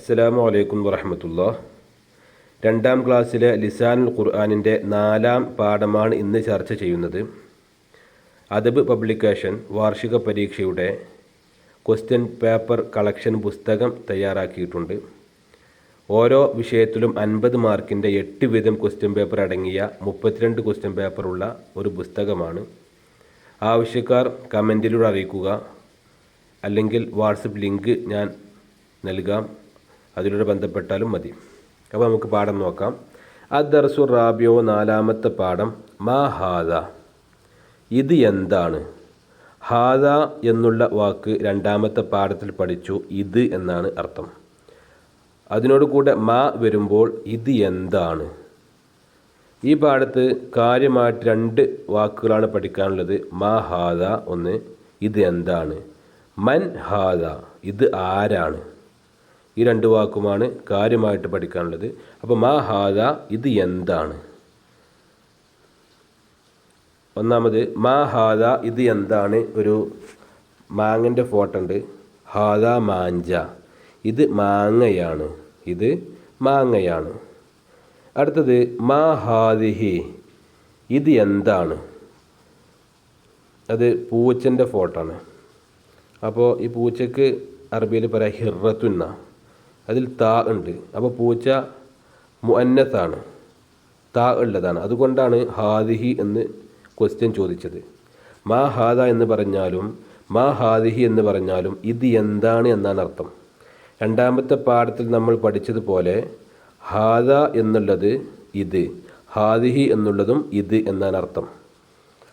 അസ്സലാമു അലൈക്കും വറഹ്മത്തുള്ളാഹി. രണ്ടാം ക്ലാസ്സിലെ ലിസാനുൽ ഖുർആനിൻ്റെ 4-ാം പാഠമാണ് ഇന്ന് ചർച്ച ചെയ്യുന്നത്. അദബ് പബ്ലിക്കേഷൻ വാർഷിക പരീക്ഷയുടെ ക്വസ്റ്റ്യൻ പേപ്പർ കളക്ഷൻ പുസ്തകം തയ്യാറാക്കിയിട്ടുണ്ട്. ഓരോ വിഷയത്തിലും 50 മാർക്കിൻ്റെ 8 വീതം ക്വസ്റ്റ്യൻ പേപ്പർ അടങ്ങിയ 32 ക്വസ്റ്റ്യൻ പേപ്പറുള്ള ഒരു പുസ്തകമാണ്. ആവശ്യക്കാർ കമൻറ്റിലൂടെ അറിയിക്കുക, അല്ലെങ്കിൽ വാട്സപ്പ് ലിങ്ക് ഞാൻ നൽകാം, അതിലൂടെ ബന്ധപ്പെട്ടാലും മതി. അപ്പോൾ നമുക്ക് പാഠം നോക്കാം. അദ്ദർസു റാബിയോ 4-ാമത്തെ പാഠം. മാ ഹാദ, ഇത് എന്താണ്. ഹാദ എന്നുള്ള വാക്ക് 2-ാമത്തെ പാഠത്തിൽ പഠിച്ചു. ഇത് എന്നാണ് അർത്ഥം. അതിനോട് കൂടെ മാ വരുമ്പോൾ ഇത് എന്താണ്. ഈ പാഠത്ത് കാര്യമായിട്ട് 2 വാക്കുകളാണ് പഠിക്കാനുള്ളത്. മാ ഹാദ ഒന്ന്, ഇത് എന്താണ്. മൻ ഹാദ, ഇത് ആരാണ്. ഈ 2 വാക്കുമാണ് കാര്യമായിട്ട് പഠിക്കാനുള്ളത്. അപ്പോൾ മാ ഹാദ, ഇത് എന്താണ്. ഒന്നാമത് മാ ഹാദ, ഇത് എന്താണ്. ഒരു മാങ്ങൻ്റെ ഫോട്ടോ ഉണ്ട്. ഹാദ മാഞ്ച, ഇത് മാങ്ങയാണ്, ഇത് മാങ്ങയാണ്. അടുത്തത് മാ ഹാദിഹി, ഇത് എന്താണ്. അത് പൂച്ചൻ്റെ ഫോട്ടോ ആണ്. അപ്പോൾ ഈ പൂച്ചക്ക് അറബിയിൽ പറയാം ഹിറത്തുന്ന, അതിൽ താ ഉണ്ട്. അപ്പോൾ പൂച്ച മുഅന്നത്താണ്, താ ഉള്ളതാണ്. അതുകൊണ്ടാണ് ഹാദിഹി എന്ന് ക്വസ്റ്റ്യൻ ചോദിച്ചത്. മാ ഹാദ എന്ന് പറഞ്ഞാലും മാ ഹാദിഹി എന്ന് പറഞ്ഞാലും ഇത് എന്താണ് എന്നാണ് അർത്ഥം. 2-ാമത്തെ പാഠത്തിൽ നമ്മൾ പഠിച്ചതുപോലെ ഹാദ എന്നുള്ളത് ഇത്, ഹാദിഹി എന്നുള്ളതും ഇത് എന്നാണ് അർത്ഥം.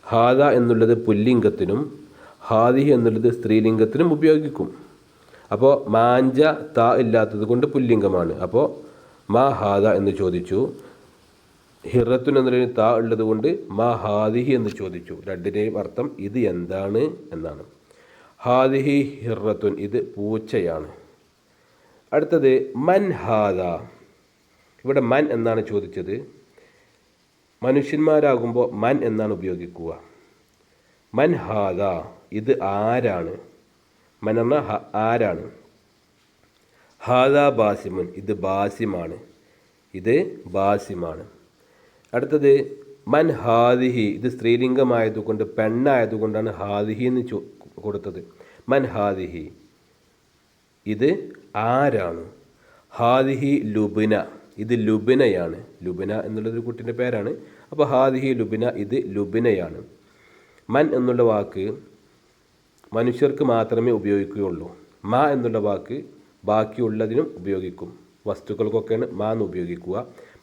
ഹാദ എന്നുള്ളത് പുല്ലിംഗത്തിനും ഹാദിഹി എന്നുള്ളത് സ്ത്രീലിംഗത്തിനും ഉപയോഗിക്കും. അപ്പോൾ മാഞ്ച താ ഇല്ലാത്തത് കൊണ്ട് പുല്ലിംഗമാണ്. അപ്പോൾ മാ ഹാദ എന്ന് ചോദിച്ചു. ഹിറത്തുൻ എന്നതിന് താ ഉള്ളത് കൊണ്ട് മാ ഹാദിഹി എന്ന് ചോദിച്ചു. 2ൻ്റെയും അർത്ഥം ഇത് എന്താണ് എന്നാണ്. ഹാദിഹി ഹിറത്തുൻ, ഇത് പൂച്ചയാണ്. അടുത്തത് മൻ ഹാദ. ഇവിടെ മൻ എന്നാണ് ചോദിച്ചത്. മനുഷ്യന്മാരാകുമ്പോൾ മൻ എന്നാണ് ഉപയോഗിക്കുക. മൻ ഹാദ, ഇത് ആരാണ്. മൻ എന്നാൽ ആരാണ്. ഹാദ ബാസിമുൻ, ഇത് ബാസിമാണ്, ഇത് ബാസിമാണ്. അടുത്തത് മൻ ഹാദിഹി, ഇത് സ്ത്രീലിംഗമായതുകൊണ്ട് പെണ്ണായതുകൊണ്ടാണ് ഹാദിഹി എന്ന് കൊടുത്തത്. മൻ ഹാദിഹി, ഇത് ആരാണ്. ഹാദിഹി ലുബിന, ഇത് ലുബിനയാണ്. ലുബിന എന്നുള്ളതൊരു കുട്ടിൻ്റെ പേരാണ്. അപ്പോൾ ഹാദിഹി ലുബിന, ഇത് ലുബിനയാണ്. മൻ എന്നുള്ള വാക്ക് മനുഷ്യർക്ക് മാത്രമേ ഉപയോഗിക്കുകയുള്ളൂ. മാ എന്നുള്ള വാക്ക് ബാക്കിയുള്ളതിനും ഉപയോഗിക്കും. വസ്തുക്കൾക്കൊക്കെയാണ് മാ എന്ന് ഉപയോഗിക്കുക.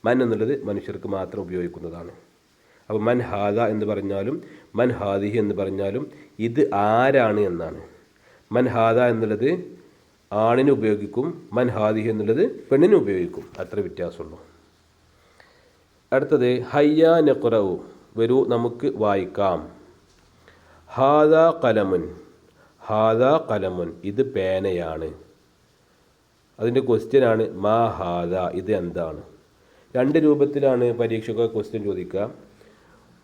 മൻ എന്നുള്ളത് മനുഷ്യർക്ക് മാത്രം ഉപയോഗിക്കുന്നതാണ്. അപ്പോൾ മൻ ഹാദ എന്ന് പറഞ്ഞാലും മൻ ഹാദിഹി എന്ന് പറഞ്ഞാലും ഇത് ആരാണ് എന്നാണ്. മൻ ഹാദ എന്നുള്ളത് ആണിന് ഉപയോഗിക്കും, മൻ ഹാദിഹി എന്നുള്ളത് പെണ്ണിന് ഉപയോഗിക്കും. അത്ര വ്യത്യാസമുള്ളൂ. അടുത്തത് ഹയ്യാ നഖ്റഉ, വരൂ നമുക്ക് വായിക്കാം. ഹാദ കലമുൻ, ഹാദ കലമുൻ, ഇത് പേനയാണ്. അതിൻ്റെ ക്വസ്റ്റ്യനാണ് മാ ഹാദ, ഇത് എന്താണ്. 2 രൂപത്തിലാണ് പരീക്ഷയ്ക്ക് ക്വസ്റ്റ്യൻ ചോദിക്കുക.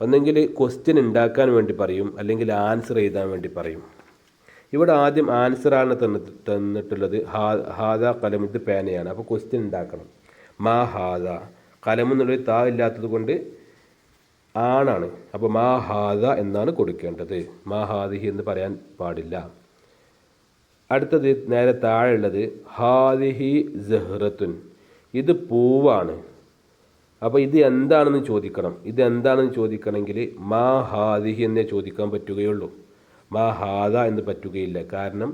ഒന്നെങ്കിൽ ക്വസ്റ്റ്യൻ ഉണ്ടാക്കാൻ വേണ്ടി പറയും, അല്ലെങ്കിൽ ആൻസർ എഴുതാൻ വേണ്ടി പറയും. ഇവിടെ ആദ്യം ആൻസറാണ് തന്നിട്ടുള്ളത്. ഹാദ കലം, ഇത് പേനയാണ്. അപ്പോൾ ക്വസ്റ്റ്യൻ ഉണ്ടാക്കണം. മാ ഹാദ, കലം എന്നുള്ളത് താ ഇല്ലാത്തത് കൊണ്ട് ആണാണ്. അപ്പോൾ മാ ഹാദ എന്നാണ് കൊടുക്കേണ്ടത്. മാ ഹാദിഹി എന്ന് പറയാൻ പാടില്ല. അടുത്തത് നേരെ താഴെയുള്ളത് ഹാദിഹി സഹ്റത്തുൻ, ഇത് പൂവാണ്. അപ്പോൾ ഇത് എന്താണെന്ന് ചോദിക്കണം. ഇത് എന്താണെന്ന് ചോദിക്കണമെങ്കിൽ മാ ഹാദിഹി എന്നേ ചോദിക്കാൻ പറ്റുകയുള്ളൂ. മാ ഹാദ എന്ന് പറ്റുകയില്ല. കാരണം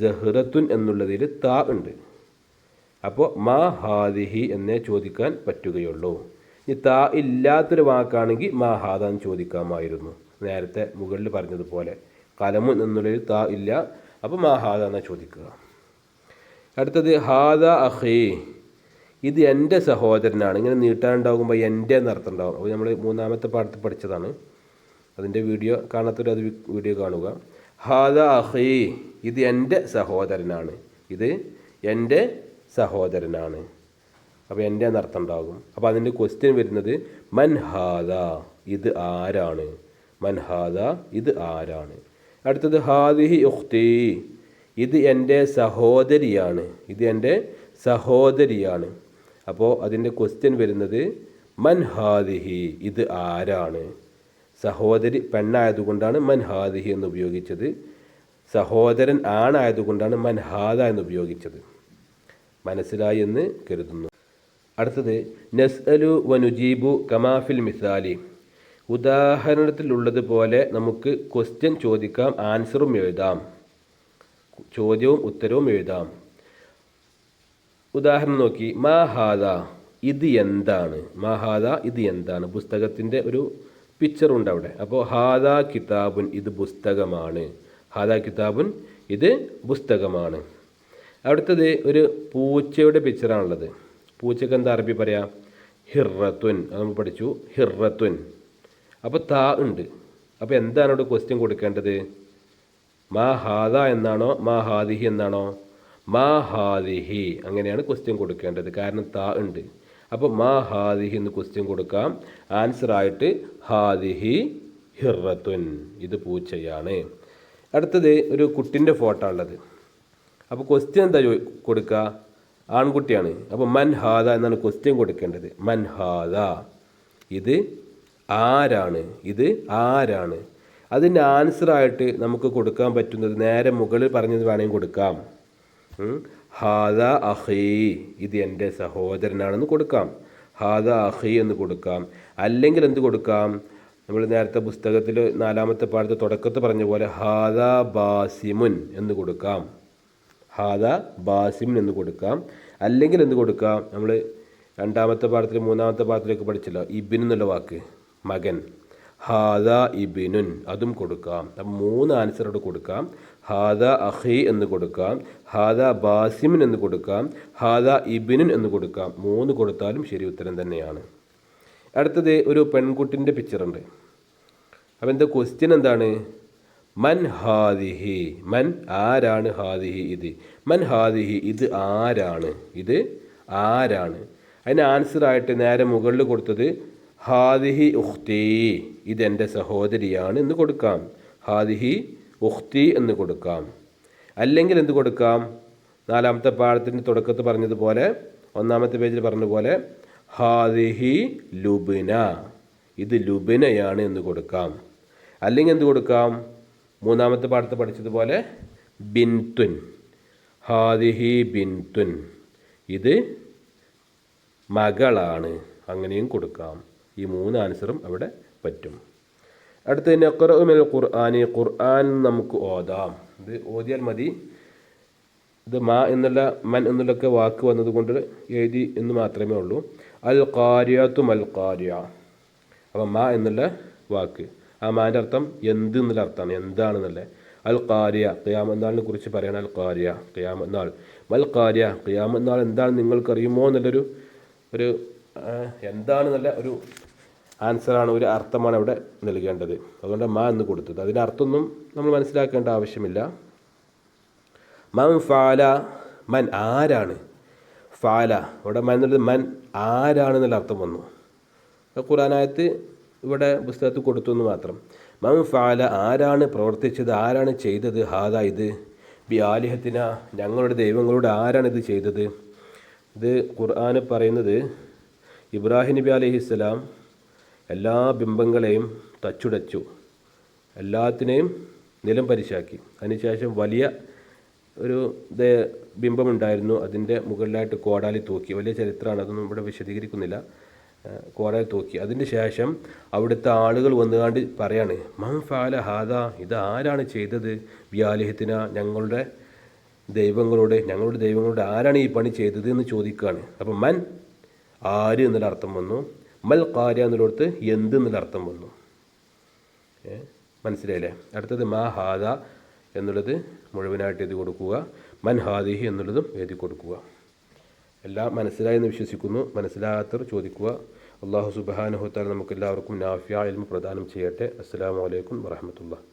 സഹ്റത്തുൻ എന്നുള്ളതിൽ താ ഉണ്ട്. അപ്പോൾ മാ ഹാദിഹി എന്നേ ചോദിക്കാൻ പറ്റുകയുള്ളൂ. ഈ താ ഇല്ലാത്തൊരു വാക്കാണെങ്കിൽ മാ ഹാദ എന്ന് ചോദിക്കാമായിരുന്നു. നേരത്തെ മുകളിൽ പറഞ്ഞതുപോലെ കലമു എന്നുള്ളൊരു താ ഇല്ല, അപ്പോൾ മാ ഹാദ എന്നാണ് ചോദിക്കുക. അടുത്തത് ഹാദ അഖീ, ഇത് എൻ്റെ സഹോദരനാണ്. ഇങ്ങനെ നീട്ടാനുണ്ടാകുമ്പോൾ എൻ്റെ എന്നർത്ഥം ഉണ്ടാകും. അപ്പോൾ നമ്മൾ 3-ാമത്തെ പാഠത്തിൽ പഠിച്ചതാണ്. അതിൻ്റെ വീഡിയോ കാണാത്തൊരു അത് വീഡിയോ കാണുക. ഹാദ അഖീ, ഇത് എൻ്റെ സഹോദരനാണ്, ഇത് എൻ്റെ സഹോദരനാണ്. അപ്പോൾ എൻ്റെ എന്നർത്ഥം ഉണ്ടാകും. അപ്പോൾ അതിൻ്റെ ക്വസ്റ്റ്യൻ വരുന്നത് മൻ ഹാദ, ഇത് ആരാണ്. മൻ ഹാദ, ഇത് ആരാണ്. അടുത്തത് ഹാദിഹി ഉഖ്തി, ഇത് എൻ്റെ സഹോദരിയാണ്, ഇത് എൻ്റെ സഹോദരിയാണ്. അപ്പോൾ അതിൻ്റെ ക്വസ്റ്റ്യൻ വരുന്നത് മൻ ഹാദിഹി, ഇത് ആരാണ്. സഹോദരി പെണ്ണായതുകൊണ്ടാണ് മൻ ഹാദിഹി എന്ന് ഉപയോഗിച്ചത്. സഹോദരൻ ആണായതുകൊണ്ടാണ് മൻ ഹാദ എന്ന് ഉപയോഗിച്ചത്. മനസ്സിലായി എന്ന് കരുതുന്നു. അടുത്തത് നസ്അലു വനുജീബു കമാഫിൽ മിസാലി. ഉദാഹരണത്തിലുള്ളതുപോലെ നമുക്ക് ക്വസ്റ്റ്യൻ ചോദിക്കാം, ആൻസറും എഴുതാം, ചോദ്യവും ഉത്തരവും എഴുതാം. ഉദാഹരണം നോക്കി, മാ ഹാദ, ഇത് എന്താണ്. മാ ഹാദ, ഇത് എന്താണ്. പുസ്തകത്തിൻ്റെ ഒരു പിക്ചറുണ്ട് അവിടെ. അപ്പോൾ ഹാദ കിതാബുൻ, ഇത് പുസ്തകമാണ്. ഹാദ കിതാബുൻ, ഇത് പുസ്തകമാണ്. അടുത്തത് ഒരു പൂച്ചയുടെ പിക്ചറാണുള്ളത്. പൂച്ചക്ക് എന്താ അറബി പറയാം? ഹിറത്തുൻ. അത് നമ്മൾ പഠിച്ചു, ഹിറത്തുൻ. അപ്പോൾ താ ഉണ്ട്. അപ്പോൾ എന്താണ് ഇവിടെ ക്വസ്റ്റ്യൻ കൊടുക്കേണ്ടത്? മാ ഹാദ എന്നാണോ മാ ഹാദിഹി എന്നാണോ? മാ ഹാദിഹി, അങ്ങനെയാണ് ക്വസ്റ്റ്യൻ കൊടുക്കേണ്ടത്. കാരണം താ ഉണ്ട്. അപ്പോൾ മാ ഹാദിഹി എന്ന് ക്വസ്റ്റ്യൻ കൊടുക്കാം. ആൻസറായിട്ട് ഹാദിഹി ഹിറത്തുൻ, ഇത് പൂച്ചയാണ്. അടുത്തത് ഒരു കുട്ടിൻ്റെ ഫോട്ടോ ഉള്ളത്. അപ്പോൾ ക്വസ്റ്റ്യൻ എന്താ കൊടുക്കുക? ആൺകുട്ടിയാണ്. അപ്പോൾ മൻ ഹാദ എന്നാണ് ക്വസ്റ്റ്യൻ കൊടുക്കേണ്ടത്. മൻ ഹാദ, ഇത് ആരാണ്, ഇത് ആരാണ്. അതിൻ്റെ ആൻസറായിട്ട് നമുക്ക് കൊടുക്കാൻ പറ്റുന്നത് നേരെ മുകളിൽ പറഞ്ഞത് വേണമെങ്കിൽ കൊടുക്കാം. ഹാദ അഹി, ഇത് എൻ്റെ സഹോദരനാണെന്ന് കൊടുക്കാം. ഹാദ അഹി എന്ന് കൊടുക്കാം. അല്ലെങ്കിൽ എന്ത് കൊടുക്കാം? നമ്മൾ നേരത്തെ പുസ്തകത്തിൽ 4-ാമത്തെ പാഠത്തെ തുടക്കത്ത് പറഞ്ഞ പോലെ ഹാദ ബാസിമുൻ എന്ന് കൊടുക്കാം. ഹാദ ബാസിമുൻ എന്ന് കൊടുക്കാം. അല്ലെങ്കിൽ എന്ത് കൊടുക്കാം? നമ്മൾ 2-ാമത്തെ പാഠത്തിൽ 3-ാമത്തെ പാഠത്തിലേക്ക് പഠിച്ചല്ലോ, ഇബിൻ എന്നുള്ള വാക്ക്, മകൻ. ഹാദ ഇബിനുൻ, അതും കൊടുക്കാം. അപ്പം 3 ആൻസറോട് കൊടുക്കാം. ഹാദ അഹി എന്ന് കൊടുക്കാം, ഹാദ ബാസിമുൻ എന്ന് കൊടുക്കാം, ഹാദ ഇബിനുൻ എന്ന് കൊടുക്കാം. 3 കൊടുത്താലും ശരി ഉത്തരം തന്നെയാണ്. അടുത്തത് ഒരു പെൺകുട്ടിൻ്റെ പിക്ചറുണ്ട്. അപ്പം എന്താ ക്വസ്റ്റ്യൻ എന്താണ്? മൻ ഹാദിഹി, മൻ ആരാണ്, ഹാദിഹി ഇത്. മൻ ഹാദിഹി, ഇത് ആരാണ്, ഇത് ആരാണ്. അതിന് ആൻസറായിട്ട് നേരെ മുകളിൽ കൊടുത്തത് ഹാദിഹി ഉഖ്തി, ഇതെൻ്റെ സഹോദരിയാണ് എന്ന് കൊടുക്കാം. ഹാദിഹി ഉഖ്തി എന്ന് കൊടുക്കാം. അല്ലെങ്കിൽ എന്ത് കൊടുക്കാം? 4-ാമത്തെ പാഠത്തിൻ്റെ തുടക്കത്ത് പറഞ്ഞതുപോലെ 1-ാമത്തെ പേജിൽ പറഞ്ഞതുപോലെ ഹാദിഹി ലുബ്ന, ഇത് ലുബ്നയാണ് എന്ന് കൊടുക്കാം. അല്ലെങ്കിൽ എന്ത് കൊടുക്കാം? 3-ാമത്തെ പാഠത്ത് പഠിച്ചതുപോലെ ബിൻതുൻ, ഹാദിഹി ബിൻതുൻ, ഇത് മകളാണ്, അങ്ങനെയും കൊടുക്കാം. ഈ 3 ആൻസറും അവിടെ പറ്റും. അടുത്ത നഖ്റഉ മിനൽ ഖുർആനി, ഖുർആൻ നമുക്ക് ഓതാം. ഇത് ഓതിയാൽ മതി. ഇത് മാ എന്നുള്ള മൻ എന്നുള്ളൊക്കെ വാക്ക് വന്നതുകൊണ്ട് എഴുതി എന്ന് മാത്രമേ ഉള്ളൂ. അൽ ഖാരിയത്തു മൽ ഖാരിയ. അപ്പം മാ എന്നുള്ള വാക്ക്, ആ മാൻ്റെ അർത്ഥം എന്ത് എന്നുള്ള അർത്ഥമാണ്, എന്താണെന്നല്ല. അൽ ഖാരിയ, ഖിയാമത്ത് നാളിനെ കുറിച്ച് പറയണം. അൽ ഖാരിയ, ഖിയാമത്ത് നാൾ. മൽ ഖാരിയ, ഖിയാമത്ത് നാൾ എന്താണ് നിങ്ങൾക്കറിയുമോ എന്നുള്ളൊരു ഒരു എന്താണെന്നല്ല ഒരു ആൻസറാണ്, ഒരു അർത്ഥമാണ് അവിടെ നൽകേണ്ടത്. അതുകൊണ്ട് മാ എന്ന് കൊടുത്തത്. അതിൻ്റെ അർത്ഥമൊന്നും നമ്മൾ മനസ്സിലാക്കേണ്ട ആവശ്യമില്ല. മൻ ഫാല, മൻ ആരാണ്. ഫാല, ഇവിടെ മൻ എന്നുള്ളത് മൻ ആരാണെന്നുള്ള അർത്ഥം വന്നു. ഖുർആനായത്ത് ഇവിടെ പുസ്തകത്തിൽ കൊടുത്തു എന്ന് മാത്രം. മൻ ഫാല, ആരാണ് പ്രവർത്തിച്ചത്, ആരാണ് ചെയ്തത്. ഹാദ, ഇത് ബി ആലിഹത്തിന, ഞങ്ങളുടെ ദൈവങ്ങളോട് ആരാണ് ഇത് ചെയ്തത്. ഇത് ഖുർആൻ പറയുന്നത് ഇബ്രാഹിം നബി അലൈഹിസ്സലാം എല്ലാ ബിംബങ്ങളെയും തച്ചുടച്ചു, എല്ലാത്തിനെയും നിലം പരിശാക്കി. അതിനുശേഷം വലിയ ഒരു ബിംബമുണ്ടായിരുന്നു, അതിൻ്റെ മുകളിലായിട്ട് കോടാലി തൂക്കി. വലിയ ചരിത്രമാണ്, അതൊന്നും ഇവിടെ വിശദീകരിക്കുന്നില്ല. കോടാലി തൂക്കി. അതിന് ശേഷം അവിടുത്തെ ആളുകൾ വന്നുകാണ്ട് പറയാണ്, മൻ ഫഅല ഹാദ, ഇത് ആരാണ് ചെയ്തത്. ബിയാലിഹത്തിന, ഞങ്ങളുടെ ദൈവങ്ങളോട് ആരാണ് ഈ പണി ചെയ്തത് എന്ന് ചോദിക്കുകയാണ്. അപ്പം മൻ ആര് എന്നുള്ള അർത്ഥം വന്നു. മൽ ഖാരിയ എന്നുള്ളടത്ത് എന്ത് എന്നുള്ള അർത്ഥം വന്നു. മനസ്സിലായില്ലേ? അടുത്തത് മാ ഹാദ എന്നുള്ളത് മുഴുവനായിട്ട് എഴുതി കൊടുക്കുക. മൻ ഹാദിഹി എന്നുള്ളതും എഴുതി കൊടുക്കുക. എല്ലാം മനസ്സിലായെന്ന് വിശ്വസിക്കുന്നു. മനസ്സിലാകാത്തവർ ചോദിക്കുക. അല്ലാഹു സുബ്ഹാനഹു വ തആല നമുക്ക് എല്ലാവർക്കും നാഫിയ ഇൽമു പ്രദാനം ചെയ്യട്ടെ. അസ്സലാമു അലൈക്കും വറഹ്മത്തുള്ളാഹി.